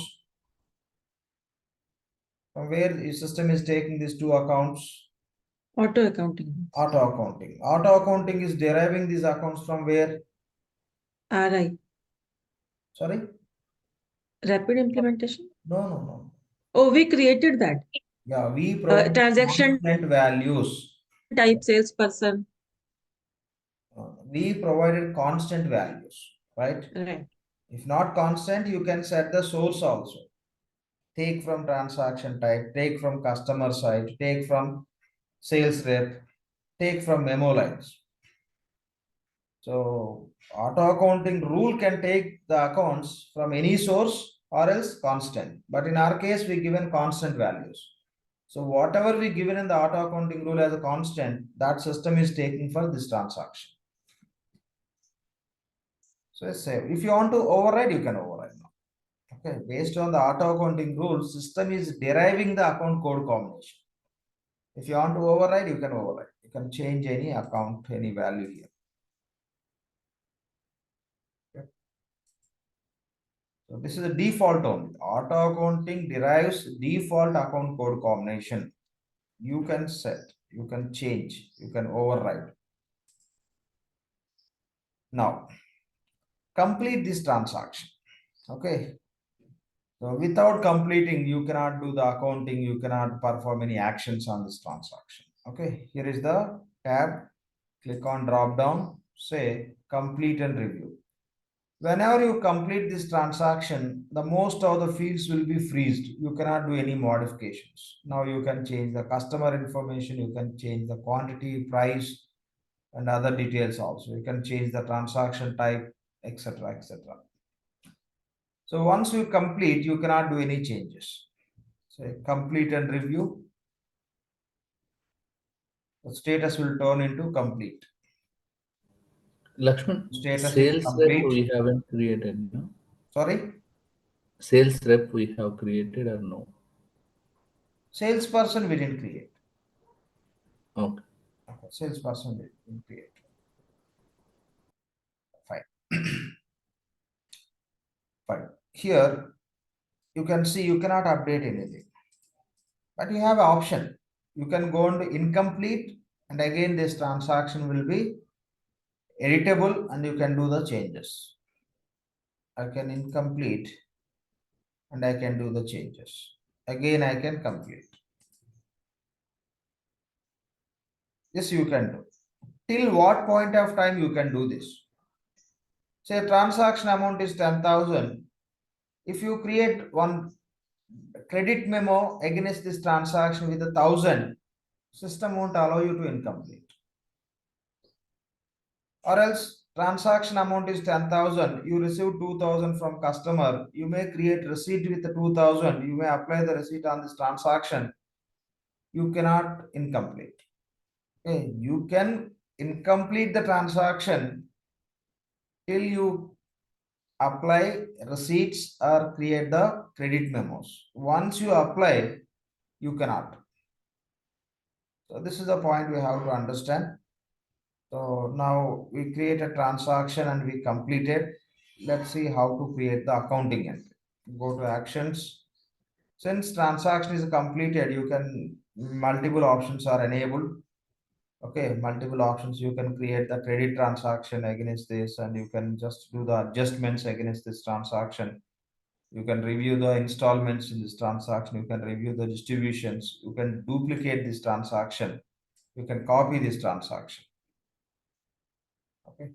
From where the system is taking these two accounts? Auto accounting. Auto accounting. Auto accounting is deriving these accounts from where? RI. Sorry? Rapid implementation. No. Oh, we created that. Yeah, we provide Transaction constant values. type salesperson. We provided constant values, right? Right. If not constant, you can set the source also. Take from transaction type, take from customer side, take from sales rep, take from memo lines. So auto accounting rule can take the accounts from any source or else constant. But in our case, we given constant values. So whatever we given in the auto accounting rule as a constant, that system is taking for this transaction. So save. If you want to override, you can override now. Okay, based on the auto accounting rule, system is deriving the account code combination. If you want to override, you can override. You can change any account, any value here. Okay. So this is the default only. Auto accounting derives default account code combination. You can set, you can change, you can override. Now, complete this transaction. Okay. So without completing, you cannot do the accounting, you cannot perform any actions on this transaction. Okay, here is the tab. Click on drop down, say complete and review. Whenever you complete this transaction, the most of the fields will be freezed. You cannot do any modifications. Now you can change the customer information, you can change the quantity, price, and other details also. You can change the transaction type, etc. etc. So once you complete, you cannot do any changes. Say complete and review. The status will turn into complete. Lakshman, Status is sales rep complete. we haven't created, no? Sorry, Sales rep we have created or no? salesperson we didn't create. Okay. Okay, salesperson we didn't create. Fine. Fine. Here you can see you cannot update anything, but you have an option. You can go into incomplete, and again this transaction will be editable, and you can do the changes. I can incomplete, and I can do the changes. Again, I can complete. Yes, you can do. Till what point of time you can do this? Say transaction amount is 10,000. If you create one credit memo against this transaction with 1,000, system won't allow you to incomplete. Or else transaction amount is 10,000, you receive 2,000 from customer, you may create receipt with the 2,000, you may apply the receipt on this transaction, you cannot incomplete. Okay, you can incomplete the transaction till you apply receipts or create the credit memos. Once you apply, you cannot. So this is the point we have to understand. So now we create a transaction and we completed. Let's see how to create the accounting entry. Go to actions. Since transaction is completed, you can multiple options are enabled. Okay, multiple options. You can create the credit transaction against this, and you can just do the adjustments against this transaction. You can review the installments in this transaction. You can review the distributions. You can duplicate this transaction. You can copy this transaction. Okay,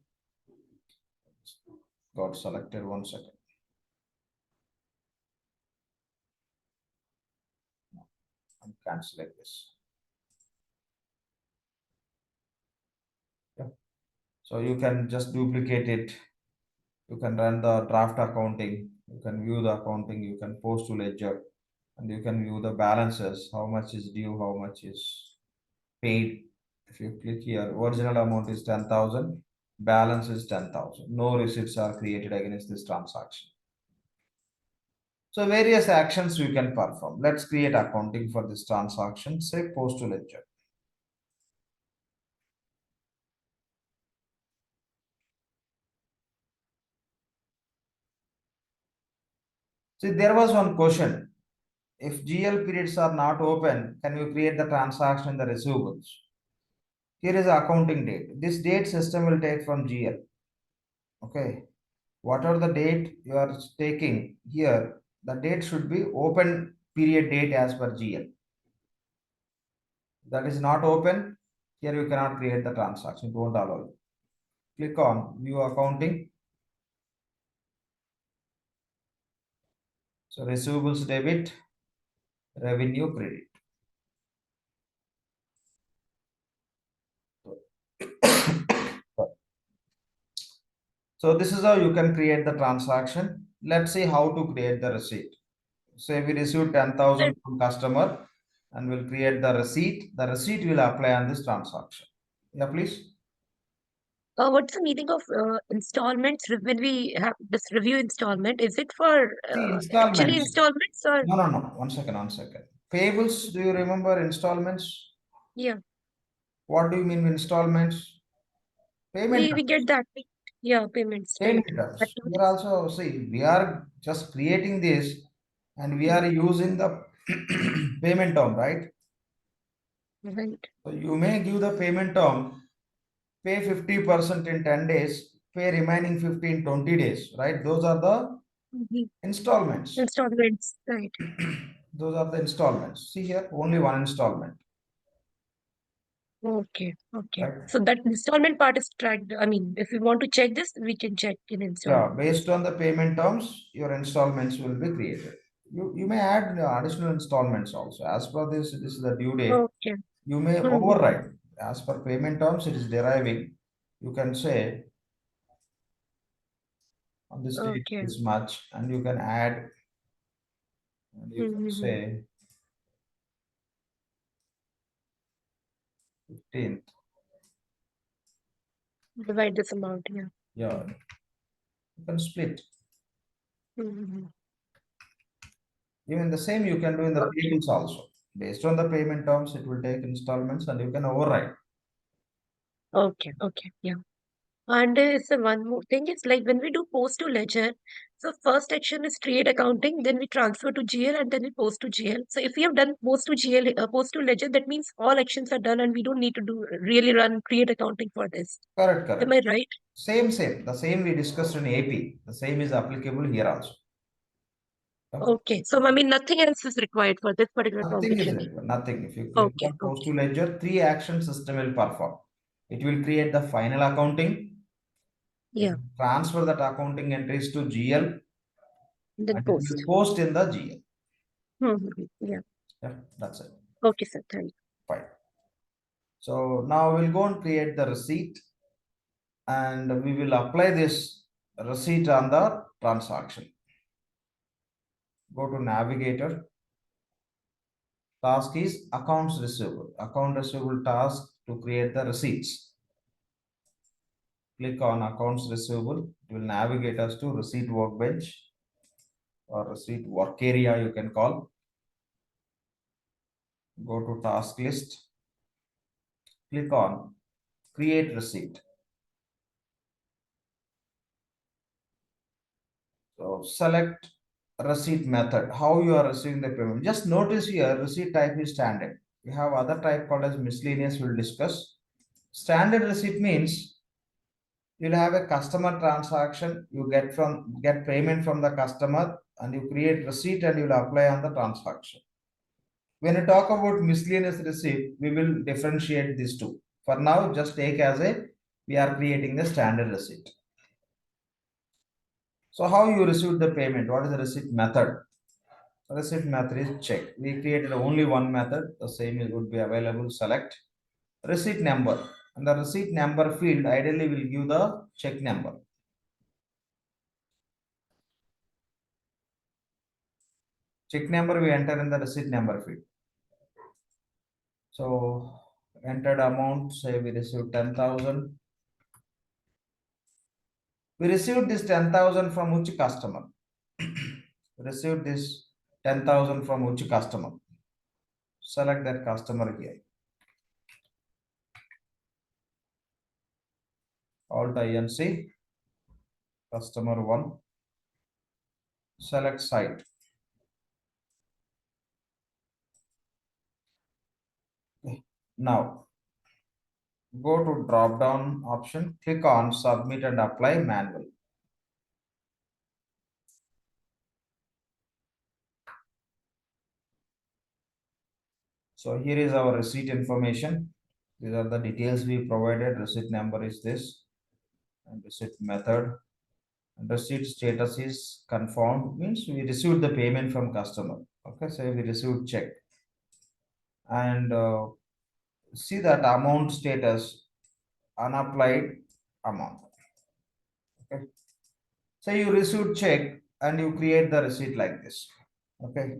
got selected. 1 second. I'm canceling this. Yeah. So you can just duplicate it. You can run the draft accounting. You can view the accounting. You can post to ledger, and you can view the balances. How much is due? How much is paid? If you click here, original amount is 10,000. Balance is 10,000. No receipts are created against this transaction. So various actions you can perform. Let's create accounting for this transaction. Say post to ledger. See, there was one question. If GL periods are not open, can you create the transaction in the receivables? Here is the accounting date. This date system will take from GL. Okay. Whatever the date you are taking here, the date should be open period date as per GL. That is not open. Here you cannot create the transaction. It won't allow you. Click on view accounting. So receivables debit, revenue credit. So this is how you can create the transaction. Let's see how to create the receipt. Say we received 10,000 from customer and we'll create the receipt. The receipt will apply on this transaction. Yeah, please. What's the meaning of installments when we have this review installment? Is it for See, actually installments. installments or No, no, no. 1 second, 1 second. Payables, do you remember installments? yeah, What do you mean installments? Payment we get terms. that. Yeah, payments, right? Payment terms. Here Activities. also, see, we are just creating this and we are using the payment term, right? Right. So you may give the payment term, pay 50% in 10 days, pay remaining 50 in 20 days, right? Those are the Mhm. installments. Installments, right. Those are the installments. See here, only one installment, Okay, okay. right? So that installment part is tracked. I mean, if we want to check this, we can check in Yeah, installments. based on the payment terms, your installments will be created. You may add additional installments also. As per this is the due date. Okay. You may Mm-hmm. override. As per payment terms, it is deriving. You can say on this date Okay. this much, and you can add, and you can Mm-hmm. say 15th. Divide this amount, yeah. Yeah, you can split. Mm-hmm. Even the same you can do in the payables also. Based on the payment terms, it will take installments and you can override. Okay, okay, yeah. And it's the one more thing is like when we do post to ledger, so first action is trade accounting, then we transfer to GL and then we post to GL. So if we have done post to GL, post to ledger, that means all actions are done and we don't need to do really run create accounting for this. Correct, Am correct. I right? Same. The same we discussed in AP. The same is applicable here also. Yeah. Okay. So I mean nothing else is required for this particular Nothing is transaction. required. Nothing. If you click Okay, on post okay. to ledger, three action system will perform. It will create the final accounting. It Yeah. will transfer that accounting entries to GL And then and it will post. post in the GL. Mm-hmm. Yeah. Yeah, that's it. Okay, sir. Thank you. Fine. So now we'll go and create the receipt and we will apply this receipt on the transaction. Go to navigator. Task is accounts receivable. Account receivable task to create the receipts. Click on accounts receivable. It will navigate us to receipt workbench or receipt work area you can call. Go to task list. Click on create receipt. So select receipt method, how you are receiving the payment. Just notice here receipt type is standard. We have other type called as miscellaneous, we'll discuss. Standard receipt means you'll have a customer transaction, you get payment from the customer and you create receipt and you'll apply on the transaction. When you talk about miscellaneous receipt, we will differentiate these two. For now, just take as a, we are creating the standard receipt. So how you receive the payment? What is the receipt method? Receipt method is check. We created only one method. The same would be available. Select receipt number. And the receipt number field ideally will give the check number. Check number we enter in the receipt number field. So entered amount, say we received 10,000. We received this 10,000 from which customer? Received this 10,000 from which customer? Select that customer here. Alt INC, customer 1. Select site. Now go to drop down option, click on submit and apply manual. So here is our receipt information. These are the details we provided. Receipt number is this and receipt method. And receipt status is confirmed, means we received the payment from customer. Okay, so we received check. And see that amount status, unapplied amount. Okay, so you received check and you create the receipt like this. Okay,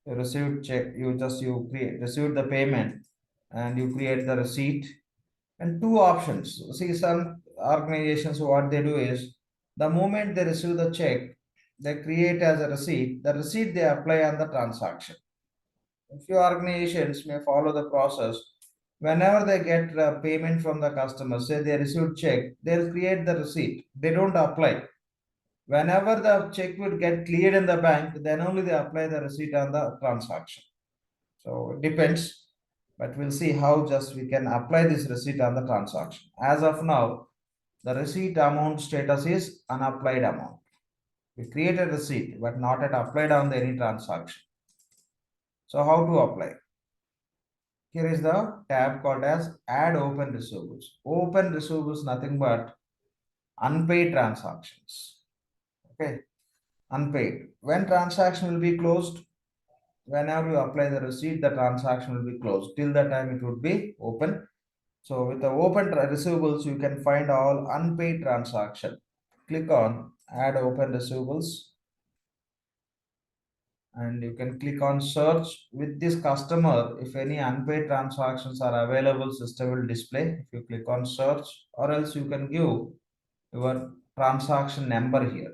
you received check, you create received the payment and you create the receipt. And two options. See, some organizations, what they do is the moment they receive the check, they create as a receipt. The receipt they apply on the transaction. A few organizations may follow the process. Whenever they get payment from the customer, say they received check, they'll create the receipt. They don't apply. Whenever the check will get cleared in the bank, then only they apply the receipt on the transaction. So it depends, but we'll see how just we can apply this receipt on the transaction. As of now, the receipt amount status is unapplied amount. We create a receipt, but not yet applied on any transaction. So how to apply? Here is the tab called as add open receivables. Open receivables nothing but unpaid transactions. Okay, unpaid. When transaction will be closed? Whenever you apply the receipt, the transaction will be closed. Till that time, it would be open. So with the open receivables, you can find all unpaid transaction. Click on add open receivables. And you can click on search with this customer. If any unpaid transactions are available, system will display. If you click on search, or else you can give your transaction number here.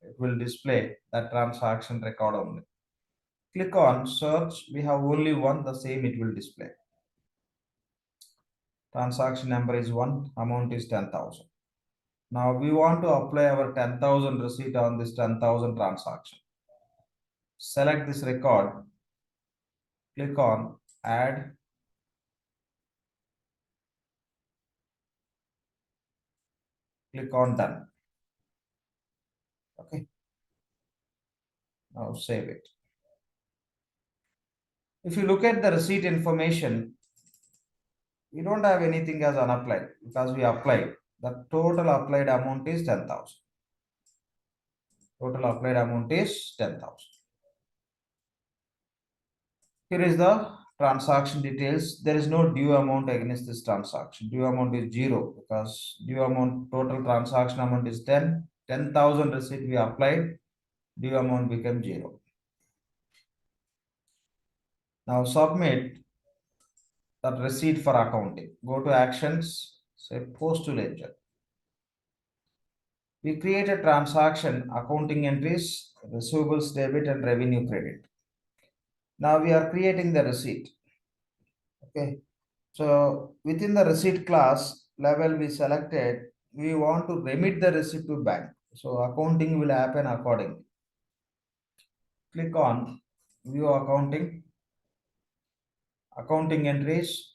It will display that transaction record only. Click on search. We have only one, the same it will display. Transaction number is 1, amount is 10,000. Now we want to apply our 10,000 receipt on this 10,000 transaction. Select this record, click on add, click on done. Okay, now save it. If you look at the receipt information, we don't have anything as unapplied because we applied. The total applied amount is 10,000. Total applied amount is 10,000. Here is the transaction details. There is no due amount against this transaction. Due amount is 0 because due amount, total transaction amount is 10. 10,000 receipt we applied, due amount became 0. Now submit that receipt for accounting. Go to actions, say post to ledger. We create a transaction, accounting entries, receivables debit and revenue credit. Now we are creating the receipt. Okay, so within the receipt class level we selected, we want to remit the receipt to bank. So accounting will happen accordingly. Click on view accounting accounting entries,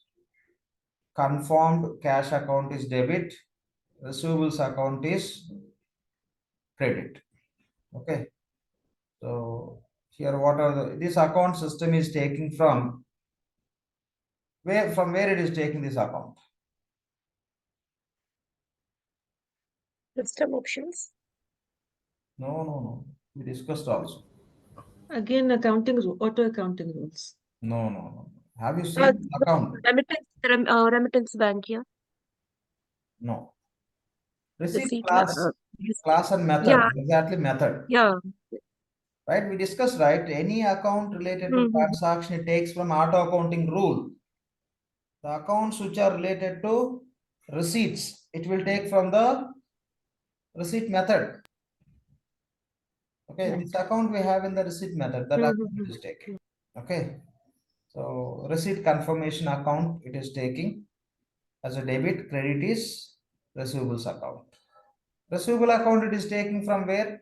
confirmed cash account is debit, receivables account is credit. Okay. So here what are this account system is taking from where it is taking this account? System options. No. We discussed also. Again, auto accounting rules. No. Have you Uh, seen the account? remittance bank, yeah. No. Receipt Receipt. class and method. Yeah, Exactly method. yeah. Right? We discussed, right? Any account related to Mm-hmm. transaction, it takes from auto accounting rule. The accounts which are related to receipts, it will take from the receipt method. Okay, Right. this account we have in the receipt method, that account Mm-hmm. it is taking. Okay, so receipt confirmation account it is taking as a debit, credit is receivables account. Receivable account it is taking from where?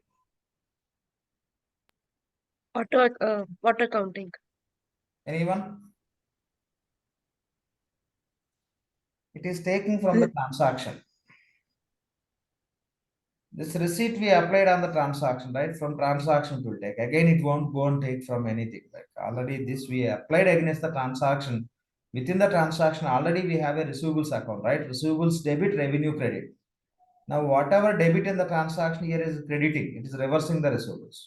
Auto accounting. Anyone? It is taking from the transaction. This receipt we applied on the transaction, right? From transaction to take. Again, it won't go and take from anything. Like already this we applied against the transaction. Within the transaction, already we have a receivables account, right? Receivables debit, revenue credit. Now, whatever debit in the transaction here is crediting, it is reversing the receivables.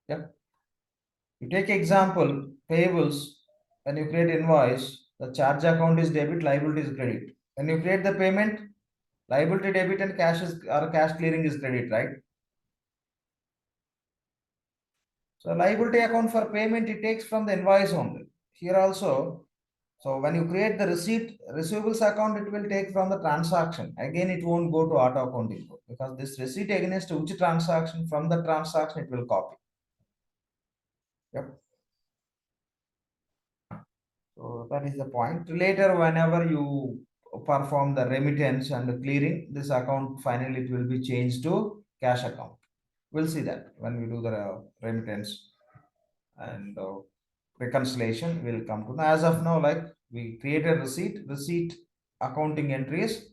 Yeah. You take example, payables, when you create invoice, the charge account is debit, liability is credit. When you create the payment, liability debit and cash is or cash clearing is credit, right? So liability account for payment, it takes from the invoice only. Here also, so when you create the receivables account, it will take from the transaction. Again, it won't go to auto accounting because this receipt against which transaction, from the transaction, it will copy. Yep. So that is the point. Later, whenever you perform the remittance and the clearing, this account finally it will be changed to cash account. We'll see that when we do the remittance and reconciliation will come to. As of now, like we created receipt accounting entries.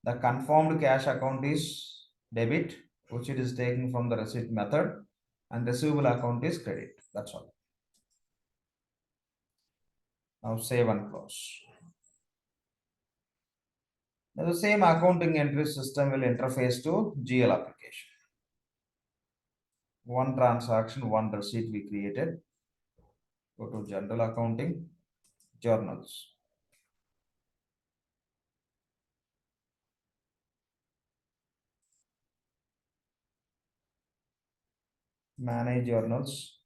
The confirmed cash account is debit, which it is taken from the receipt method, and receivable account is credit. That's all. Now save and close. Now the same accounting entry system will interface to GL application. One transaction, one receipt we created. Go to general accounting, journals. Manage journals.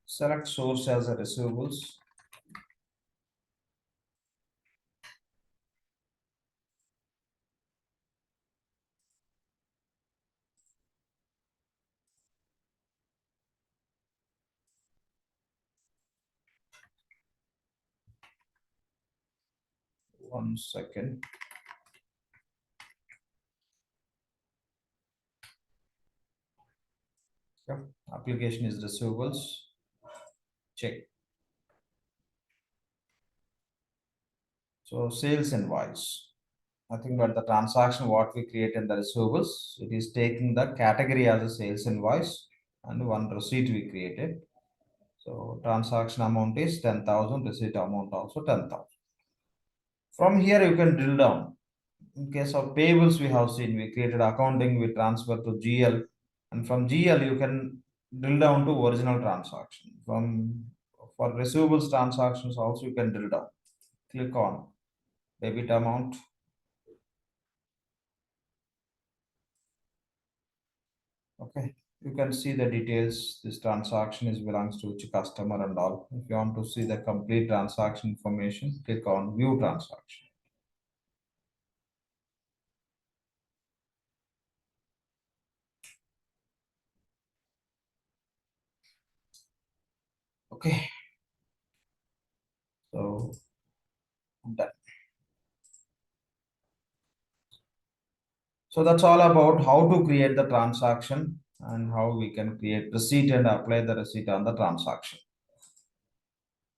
Select source as a receivables. One second. Yeah. Application is receivables. Check. So sales invoice. Nothing but the transaction what we create in the receivables. It is taking the category as a sales invoice and one receipt we created. So transaction amount is 10,000, receipt amount also 10,000. From here you can drill down. In case of payables, we have seen we created accounting, we transfer to GL, and from GL you can drill down to original transaction. From for receivables transactions also you can drill down. Click on debit amount. Okay, you can see the details. This transaction is belongs to which customer and all. If you want to see the complete transaction information, click on view transaction. Okay, so done. So that's all about how to create the transaction and how we can create receipt and apply the receipt on the transaction.